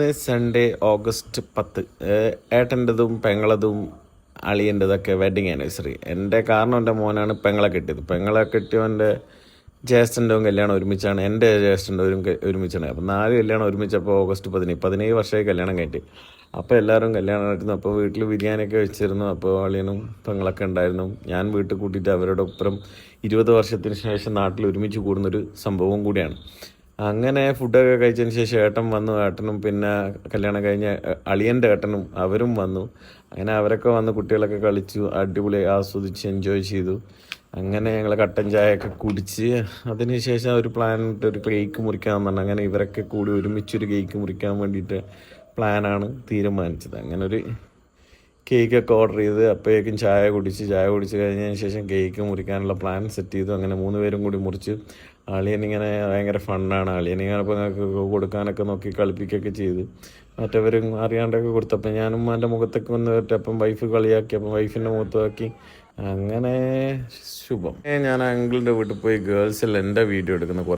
ഇന്ന് Sunday August 10. ഏട്ടൻ്റെതും പെങ്ങളതും അളിയൻ്റെതൊക്കെ വെഡിങ് ആനിവേഴ്സറി. എൻ്റെ കാരണം എൻ്റെ മോനാണ് പെങ്ങളെ കെട്ടിയത്. പെങ്ങളെ കെട്ടിയവൻ്റെ ജ്യേഷ്ഠൻ്റെ കല്യാണം ഒരുമിച്ചാണ്, എൻ്റെ ജ്യേഷ്ഠൻ്റെ ഒരുമിച്ചാണ്. അപ്പം 4 കല്യാണം ഒരുമിച്ചപ്പോൾ ഓഗസ്റ്റ് 17 വർഷമായി കല്യാണം കഴിഞ്ഞിട്ട്. അപ്പോൾ എല്ലാവരും കല്യാണം നടത്തുന്നു. അപ്പോൾ വീട്ടിൽ ബിരിയാണിയൊക്കെ വെച്ചിരുന്നു. അപ്പോൾ അളിയനും പെങ്ങളൊക്കെ ഉണ്ടായിരുന്നു. ഞാൻ വീട്ടിൽ കൂട്ടിയിട്ട് അവരുടെ ഒപ്പം 20 വർഷത്തിന് ശേഷം നാട്ടിൽ ഒരുമിച്ച് കൂടുന്നൊരു സംഭവം കൂടിയാണ്. അങ്ങനെ ഫുഡൊക്കെ കഴിച്ചതിന് ശേഷം ഏട്ടൻ വന്നു. ഏട്ടനും പിന്നെ കല്യാണം കഴിഞ്ഞ അളിയൻ്റെ ഏട്ടനും അവരും വന്നു. അങ്ങനെ അവരൊക്കെ വന്ന് കുട്ടികളൊക്കെ കളിച്ചു, അടിപൊളി ആസ്വദിച്ച് എൻജോയ് ചെയ്തു. അങ്ങനെ ഞങ്ങൾ കട്ടൻ ചായയൊക്കെ കുടിച്ച് അതിന് ശേഷം ഒരു പ്ലാൻ ഇട്ട് ഒരു കേക്ക് മുറിക്കാമെന്ന് പറഞ്ഞു. അങ്ങനെ ഇവരൊക്കെ കൂടി ഒരുമിച്ചൊരു കേക്ക് മുറിക്കാൻ വേണ്ടിയിട്ട് പ്ലാനാണ് തീരുമാനിച്ചത്. അങ്ങനെ ഒരു കേക്കൊക്കെ ഓർഡർ ചെയ്ത് അപ്പോഴേക്കും ചായ കുടിച്ച് കഴിഞ്ഞതിന് ശേഷം കേക്ക് മുറിക്കാനുള്ള പ്ലാൻ സെറ്റ് ചെയ്തു. അങ്ങനെ 3 പേരും കൂടി മുറിച്ച്. അളിയനിങ്ങനെ ഭയങ്കര ഫണ്ണാണ്. അളിയനിങ്ങനെ അപ്പോൾ കൊടുക്കാനൊക്കെ നോക്കി കളിപ്പിക്കുകയൊക്കെ ചെയ്തു. മറ്റവരും അറിയാണ്ടൊക്കെ കൊടുത്തപ്പോൾ ഞാനും എൻ്റെ മുഖത്തൊക്കെ വന്ന് കേട്ടപ്പം വൈഫ് കളിയാക്കി. അപ്പം വൈഫിൻ്റെ മുഖത്താക്കി. അങ്ങനെ ശുഭം. ഞാൻ അങ്കിളിൻ്റെ വീട്ടിൽ പോയി ഗേൾസിൽ എൻ്റെ വീഡിയോ എടുക്കുന്ന